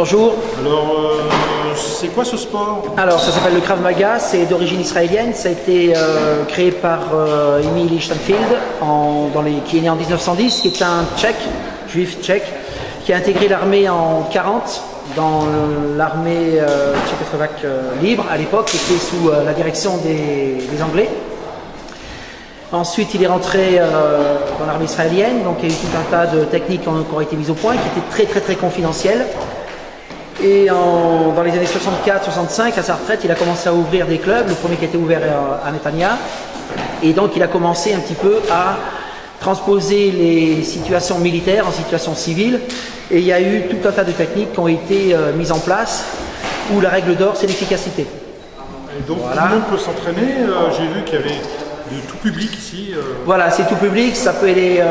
Bonjour. Alors, c'est quoi ce sport? Alors, ça s'appelle le Krav Maga, c'est d'origine israélienne. Ça a été créé par Emil Lichtenfeld, qui est né en 1910, qui est un tchèque, juif tchèque, qui a intégré l'armée en 40 dans l'armée tchécoslovaque libre à l'époque, qui était sous la direction des Anglais. Ensuite, il est rentré dans l'armée israélienne, donc il y a eu tout un tas de techniques qui ont été mises au point, qui étaient très confidentielles. Et dans les années 64-65, à sa retraite, il a commencé à ouvrir des clubs, le premier qui a été ouvert à Netanya. Et donc il a commencé un petit peu à transposer les situations militaires en situations civiles. Et il y a eu tout un tas de techniques qui ont été mises en place, où la règle d'or, c'est l'efficacité. Et donc voilà. Tout le monde peut s'entraîner, j'ai vu qu'il y avait de tout public ici. Voilà, c'est tout public, ça peut aller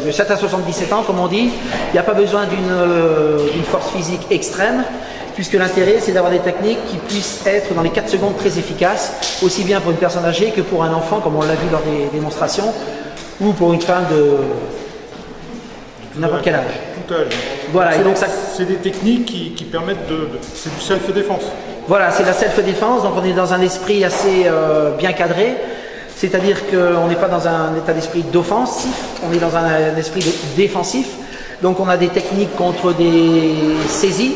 de 7 à 77 ans, comme on dit. Il n'y a pas besoin d'une force physique extrême, puisque l'intérêt, c'est d'avoir des techniques qui puissent être dans les 4 secondes très efficaces, aussi bien pour une personne âgée que pour un enfant, comme on l'a vu lors des démonstrations, ou pour une femme de n'importe quel âge. Tout âge. Voilà, et donc c'est des techniques qui permettent c'est du self-défense. Voilà, c'est la self-défense, donc on est dans un esprit assez bien cadré. C'est-à-dire qu'on n'est pas dans un état d'esprit d'offensif, on est dans un esprit défensif. Donc on a des techniques contre des saisies,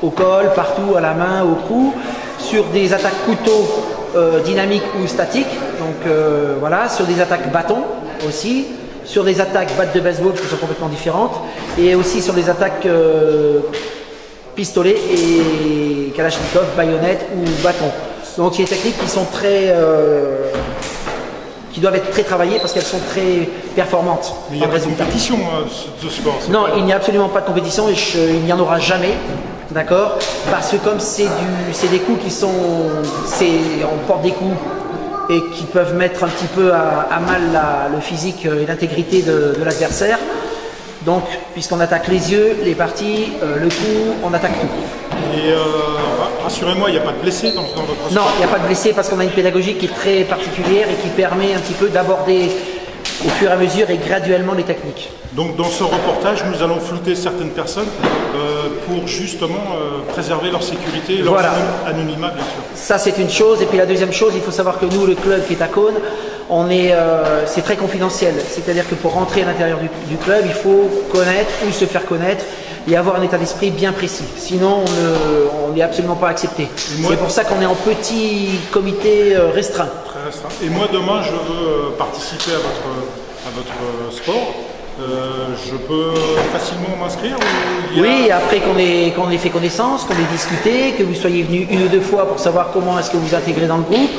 au col, partout, à la main, au cou, sur des attaques couteaux dynamiques ou statiques, donc voilà, sur des attaques bâtons aussi, sur des attaques battes de baseball qui sont complètement différentes, et aussi sur des attaques pistolet et kalachnikov, baïonnette ou bâton. Donc il y a des techniques qui sont qui doivent être très travaillées parce qu'elles sont très performantes. Mais il n'y a pas de compétition de sport? Non, il n'y a absolument pas de compétition et il n'y en aura jamais, d'accord? Parce que comme c'est des coups qui sont, on porte des coups et qui peuvent mettre un petit peu à mal le physique et l'intégrité de l'adversaire. Donc, puisqu'on attaque les yeux, les parties, le cou, on attaque tout. Et rassurez-moi, il n'y a pas de blessés dans votre sport? Non, il n'y a pas de blessés parce qu'on a une pédagogie qui est très particulière et qui permet un petit peu d'aborder au fur et à mesure et graduellement les techniques. Donc dans ce reportage, nous allons flouter certaines personnes pour justement préserver leur sécurité et leur anonymat, bien sûr. Ça, c'est une chose. Et puis la deuxième chose, il faut savoir que nous, le club qui est à Cône, c'est très confidentiel. C'est-à-dire que pour rentrer à l'intérieur du club, il faut connaître ou se faire connaître et avoir un état d'esprit bien précis. Sinon, on n'est absolument pas accepté. C'est pour ça qu'on est en petit comité restreint. Très restreint. Et moi, demain, je veux participer à votre sport. Je peux facilement m'inscrire? Oui, après qu'on ait fait connaissance, qu'on ait discuté, que vous soyez venu 1 ou 2 fois pour savoir comment est-ce que vous intégrez dans le groupe,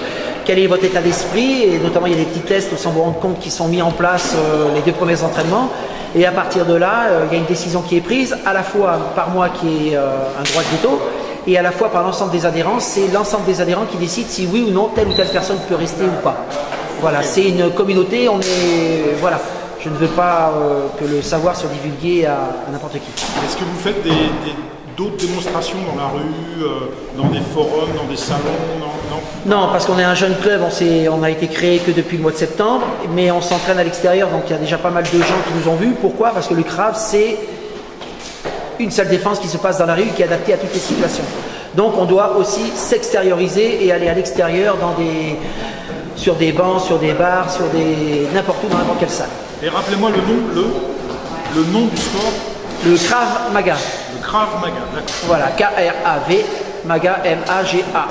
quel est votre état d'esprit, et notamment il y a des petits tests sans vous rendre compte qui sont mis en place les 2 premiers entraînements. Et à partir de là, il y a une décision qui est prise, à la fois par moi qui est un droit de veto, et à la fois par l'ensemble des adhérents. C'est l'ensemble des adhérents qui décident si oui ou non telle ou telle personne peut rester ou pas. Voilà, c'est une communauté, voilà. Je ne veux pas que le savoir soit divulgué à n'importe qui. Est-ce que vous faites d'autres démonstrations dans la rue, dans des forums, dans des salons? Non, parce qu'on est un jeune club, on a été créé que depuis le mois de septembre, mais on s'entraîne à l'extérieur, donc il y a déjà pas mal de gens qui nous ont vus. Pourquoi? Parce que le Krav, c'est une seule défense qui se passe dans la rue, qui est adaptée à toutes les situations. Donc on doit aussi s'extérioriser et aller à l'extérieur sur des bancs, sur des bars, n'importe où, dans n'importe quelle salle. Et rappelez-moi le nom du sport? Le Krav Maga. Le Krav Maga, d'accord. Voilà, K-R-A-V, Maga, M-A-G-A.